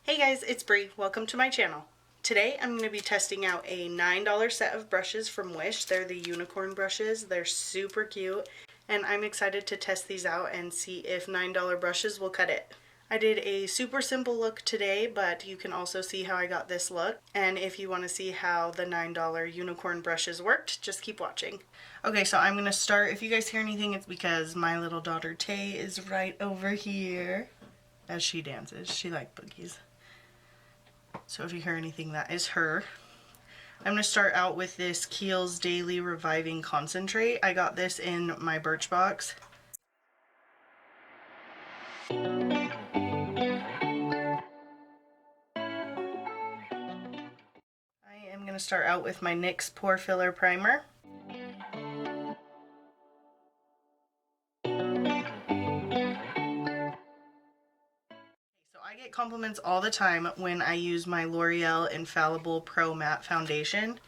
Hey guys, it's Brie. Welcome to my channel. Today I'm going to be testing out a $9 set of brushes from Wish. They're the unicorn brushes. They're super cute and I'm excited to test these out and see if $9 brushes will cut it. I did a super simple look today, but you can also see how I got this look. And if you want to see how the $9 unicorn brushes worked, just keep watching. Okay, so I'm going to start. If you guys hear anything, it's because my little daughter Tay is right over here as she dances. She likes boogies. So if you hear anything, that is her. I'm going to start out with this Kiehl's Daily Reviving Concentrate. I got this in my Birchbox. I am going to start out with my NYX Pore Filler Primer. I get compliments all the time when I use my L'Oreal Infallible Pro Matte Foundation.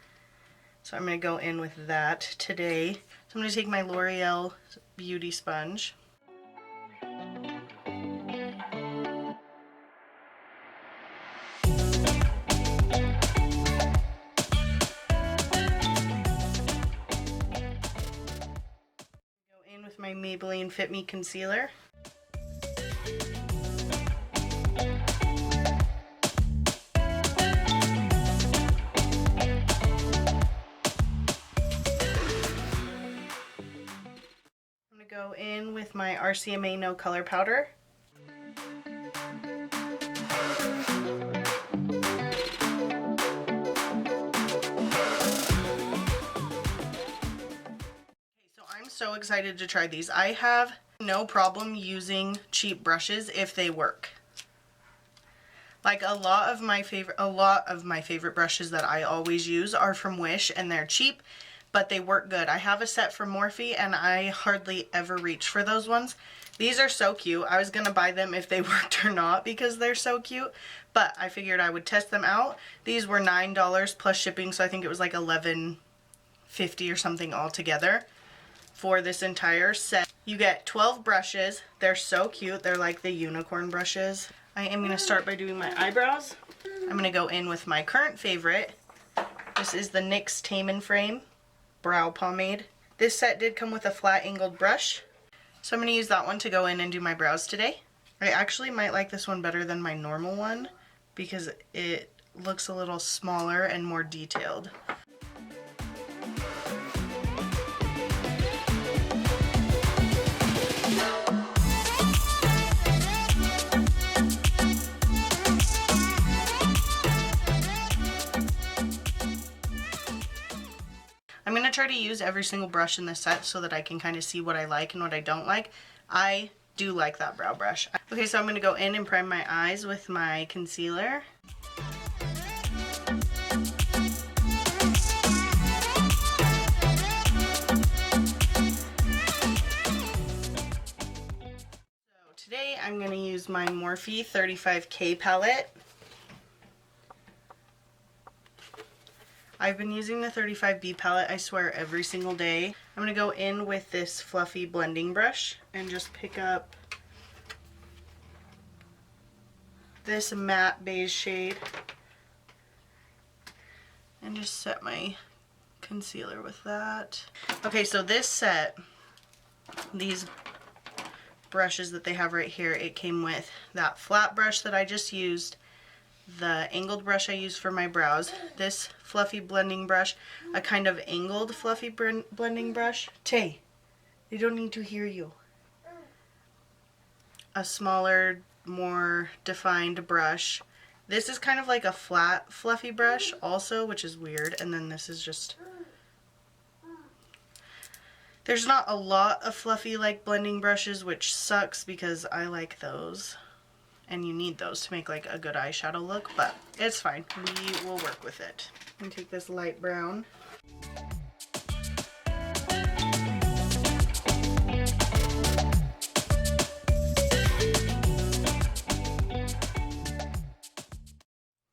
So I'm going to go in with that today. So I'm going to take my L'Oreal Beauty Sponge. Go in with my Maybelline Fit Me Concealer. Go in with my RCMA No Color Powder. So I'm so excited to try these. I have no problem using cheap brushes if they work. Like a lot of my favorite brushes that I always use are from Wish and they're cheap, but they work good. I have a set from Morphe and I hardly ever reach for those ones. These are so cute. I was gonna buy them if they worked or not because they're so cute, but I figured I would test them out. These were $9 plus shipping, so I think it was like $11.50 or something altogether for this entire set. You get 12 brushes. They're so cute. They're like the unicorn brushes. I am gonna start by doing my eyebrows. I'm gonna go in with my current favorite. This is the NYX Tame Frame Brow Pomade. This set did come with a flat angled brush, so I'm going to use that one to go in and do my brows today. I actually might like this one better than my normal one because it looks a little smaller and more detailed. I'm going to try to use every single brush in this set so that I can kind of see what I like and what I don't like. I do like that brow brush. Okay, so I'm going to go in and prime my eyes with my concealer. So today I'm going to use my Morphe 35K palette. I've been using the 35B palette, I swear, every single day. I'm going to go in with this fluffy blending brush and just pick up this matte beige shade and just set my concealer with that. Okay, so this set, these brushes that they have right here, it came with that flat brush that I just used, the angled brush I use for my brows, this fluffy blending brush, a kind of angled fluffy blending brush. Tay, they don't need to hear you. A smaller, more defined brush. This is kind of like a flat fluffy brush also, which is weird, and then this is just... There's not a lot of fluffy like blending brushes, which sucks because I like those. And you need those to make like a good eyeshadow look, but it's fine. We will work with it. I'm gonna take this light brown.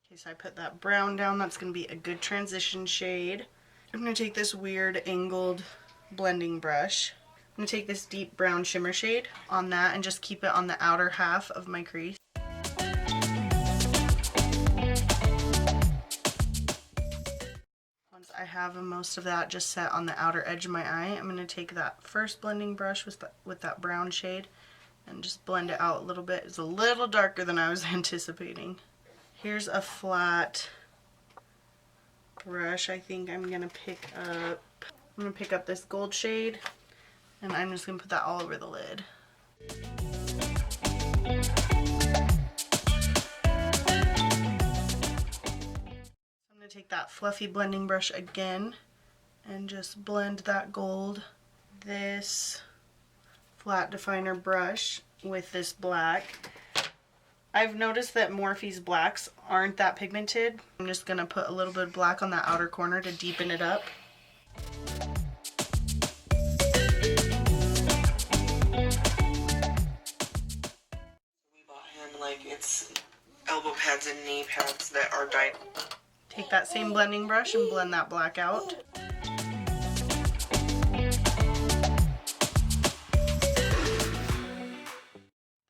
Okay, so I put that brown down. That's gonna be a good transition shade. I'm gonna take this weird angled blending brush. I'm gonna take this deep brown shimmer shade on that and just keep it on the outer half of my crease. have most of that just set on the outer edge of my eye. I'm going to take that first blending brush with that brown shade and just blend it out a little bit. It's a little darker than I was anticipating. Here's a flat brush I think I'm going to pick up. I'm going to pick up this gold shade and I'm just going to put that all over the lid. Take that fluffy blending brush again and just blend that gold. This flat definer brush with this black. I've noticed that Morphe's blacks aren't that pigmented. I'm just gonna put a little bit of black on that outer corner to deepen it up. We bought him like it's elbow pads and knee pads that are dyed. Take that same blending brush and blend that black out.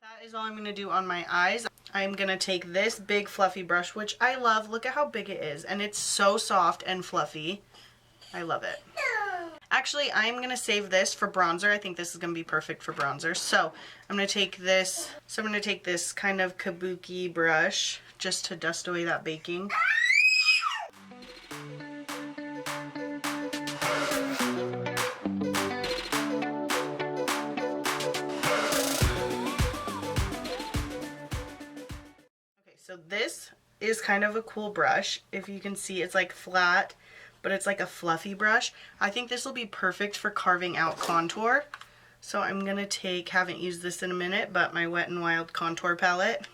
That is all I'm going to do on my eyes. I'm going to take this big fluffy brush, which I love. Look at how big it is. And it's so soft and fluffy. I love it. Actually, I'm going to save this for bronzer. I think this is going to be perfect for bronzer. So I'm going to take this. So I'm going to take this kind of kabuki brush just to dust away that baking. So this is kind of a cool brush. If you can see, it's like flat, but it's like a fluffy brush. I think this will be perfect for carving out contour. So I'm gonna take, haven't used this in a minute, but my Wet n Wild contour palette.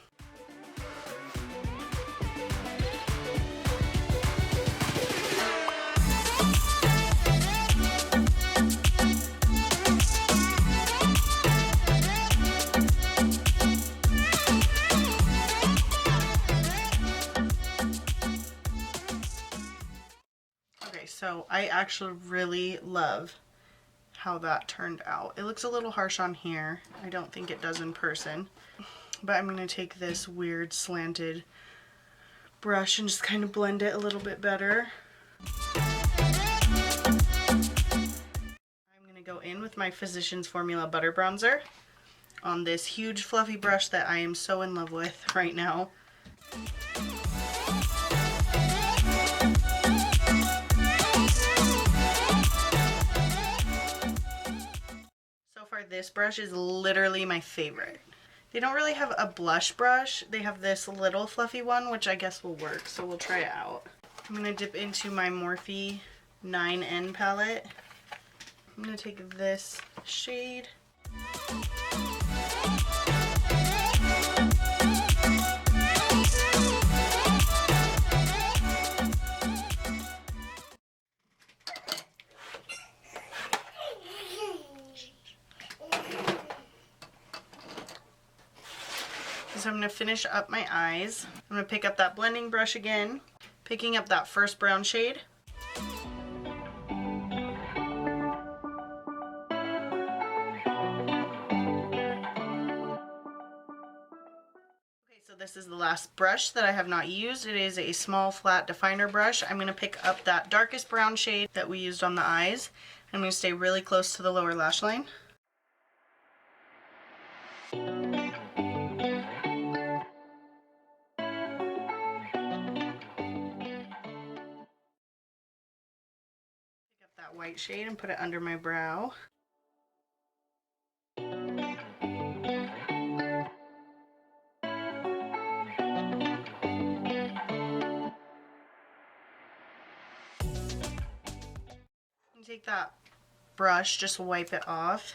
So I actually really love how that turned out. It looks a little harsh on here. I don't think it does in person. But I'm going to take this weird slanted brush and just kind of blend it a little bit better. I'm going to go in with my Physicians Formula Butter Bronzer on this huge fluffy brush that I am so in love with right now. This brush is literally my favorite. They don't really have a blush brush. They have this little fluffy one, which I guess will work, so we'll try it out. I'm going to dip into my Morphe 9N palette. I'm going to take this shade. So I'm going to finish up my eyes. I'm going to pick up that blending brush again, picking up that first brown shade. Okay, so this is the last brush that I have not used. It is a small flat definer brush. I'm going to pick up that darkest brown shade that we used on the eyes. I'm going to stay really close to the lower lash line. That white shade and put it under my brow. Pick and take that brush, just wipe it off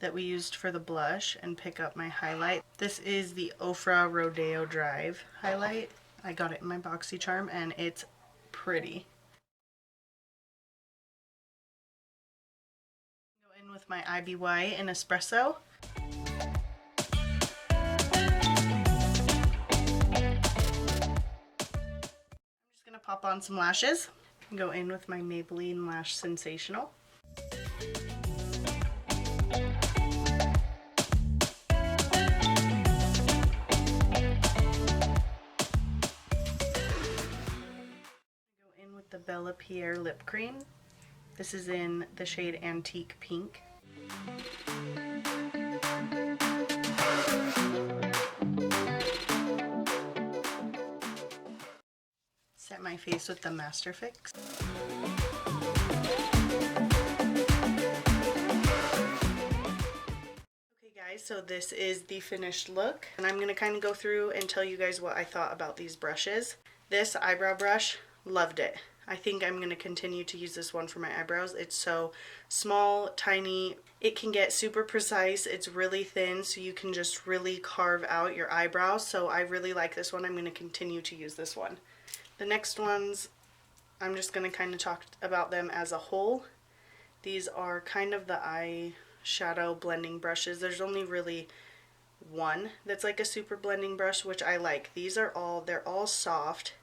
that we used for the blush and pick up my highlight. This is the Ofra Rodeo Drive highlight. I got it in my BoxyCharm and it's pretty. With my IBY in Espresso. I'm just going to pop on some lashes and go in with my Maybelline Lash Sensational. Go in with the the Bella Pierre lip cream. This is in the shade Antique Pink. Set my face with the Master Fix. Okay guys, so this is the finished look, and I'm going to kind of go through and tell you guys what I thought about these brushes. This eyebrow brush, loved it. I think I'm going to continue to use this one for my eyebrows. It's so small, tiny. It can get super precise. It's really thin, so you can just really carve out your eyebrows. So I really like this one. I'm going to continue to use this one. The next ones, I'm just going to kind of talk about them as a whole. These are kind of the eyeshadow blending brushes. There's only really one that's like a super blending brush, which I like. They're all soft.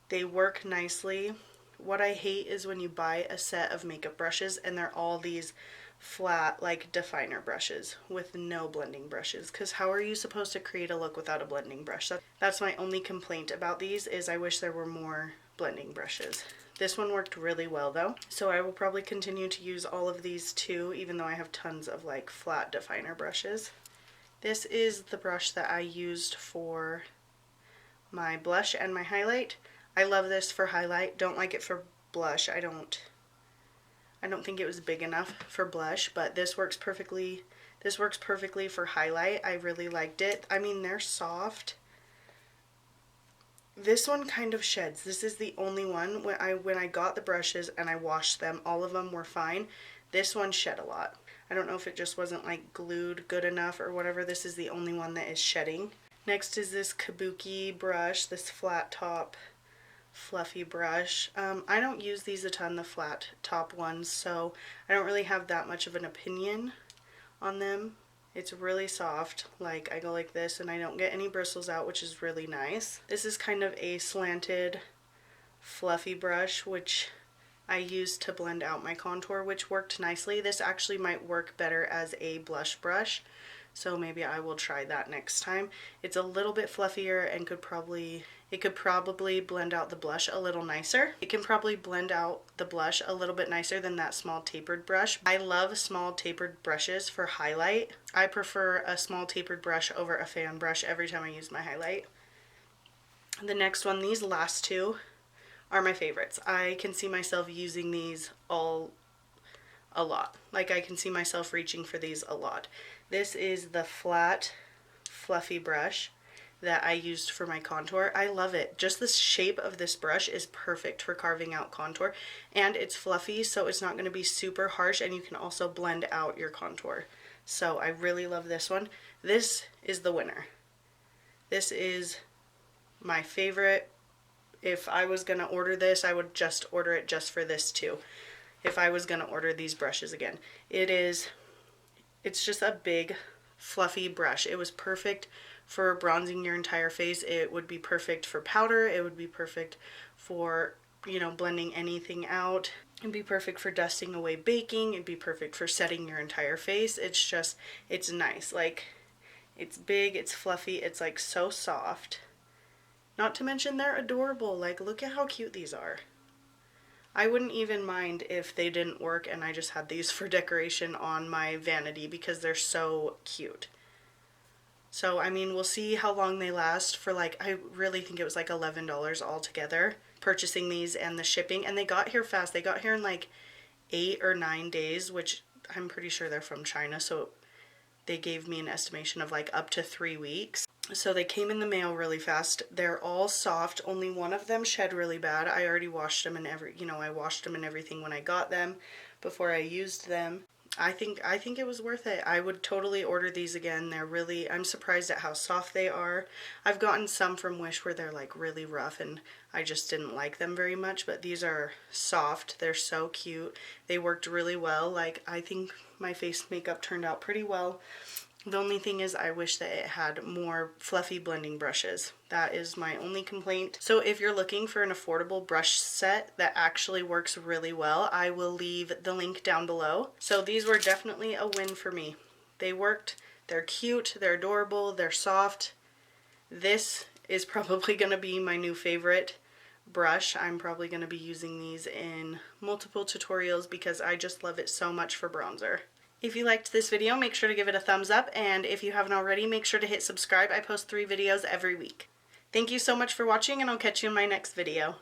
They work nicely. What I hate is when you buy a set of makeup brushes and they're all these flat like definer brushes with no blending brushes, because how are you supposed to create a look without a blending brush? That's my only complaint about these, is I wish there were more blending brushes. This one worked really well though, so I will probably continue to use all of these too, even though I have tons of like flat definer brushes. This is the brush that I used for my blush and my highlight. I love this for highlight. Don't like it for blush. I don't think it was big enough for blush, but this works perfectly. This works perfectly for highlight. I really liked it. I mean, they're soft. This one kind of sheds. This is the only one. When I got the brushes and I washed them, all of them were fine. This one shed a lot. I don't know if it just wasn't like glued good enough or whatever. This is the only one that is shedding. Next is this Kabuki brush, this flat top fluffy brush. I don't use these a ton, the flat top ones, so I don't really have that much of an opinion on them. It's really soft. Like, I go like this and I don't get any bristles out, which is really nice. This is kind of a slanted fluffy brush, which I used to blend out my contour, which worked nicely. This actually might work better as a blush brush, so maybe I will try that next time. It's a little bit fluffier and it could probably blend out the blush a little nicer. It can probably blend out the blush a little bit nicer than that small tapered brush. I love small tapered brushes for highlight. I prefer a small tapered brush over a fan brush every time I use my highlight. The next one, these last two are my favorites. I can see myself using these a lot. Like, I can see myself reaching for these a lot. This is the flat fluffy brush that I used for my contour. I love it. Just the shape of this brush is perfect for carving out contour, and it's fluffy, so it's not going to be super harsh, and you can also blend out your contour. So I really love this one. This is the winner. This is my favorite. If I was going to order this, I would just order it just for this too. If I was going to order these brushes again. It's just a big fluffy brush. It was perfect for bronzing your entire face. It would be perfect for powder. It would be perfect for, you know, blending anything out. It'd be perfect for dusting away baking. It'd be perfect for setting your entire face. It's nice. Like, it's big, it's fluffy, it's like so soft. Not to mention they're adorable. Like, look at how cute these are. I wouldn't even mind if they didn't work and I just had these for decoration on my vanity, because they're so cute. So, I mean, we'll see how long they last for, like, I really think it was like $11 altogether, purchasing these and the shipping. And they got here fast. They got here in like 8 or 9 days, which I'm pretty sure they're from China. So they gave me an estimation of like up to 3 weeks. So they came in the mail really fast. They're all soft. Only one of them shed really bad. I already washed them and I washed them and everything when I got them before I used them. I think it was worth it. I would totally order these again. I'm surprised at how soft they are. I've gotten some from Wish where they're like really rough and I just didn't like them very much, but these are soft. They're so cute. They worked really well. Like, I think my face makeup turned out pretty well. The only thing is I wish that it had more fluffy blending brushes. That is my only complaint. So if you're looking for an affordable brush set that actually works really well, I will leave the link down below. So these were definitely a win for me. They worked. They're cute. They're adorable. They're soft. This is probably going to be my new favorite brush. I'm probably going to be using these in multiple tutorials because I just love it so much for bronzer. If you liked this video, make sure to give it a thumbs up, and if you haven't already, make sure to hit subscribe. I post 3 videos every week. Thank you so much for watching, and I'll catch you in my next video.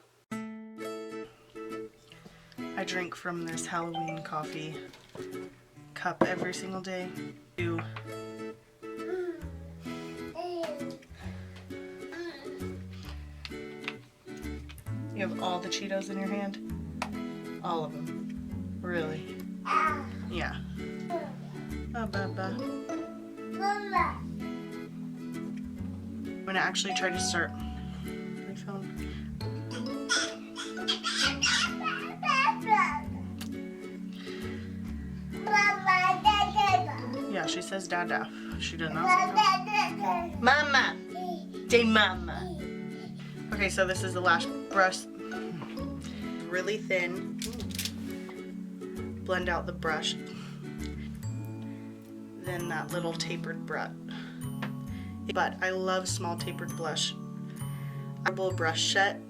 I drink from this Halloween coffee cup every single day. You have all the Cheetos in your hand? All of them. Really? Yeah. I'm gonna actually try to start my phone. Yeah, she says dada. She does not say no. Mama! Say mama. Okay, so this is the lash brush. Really thin. Blend out the brush. Then that little tapered brush. But I love small tapered blush. Brush set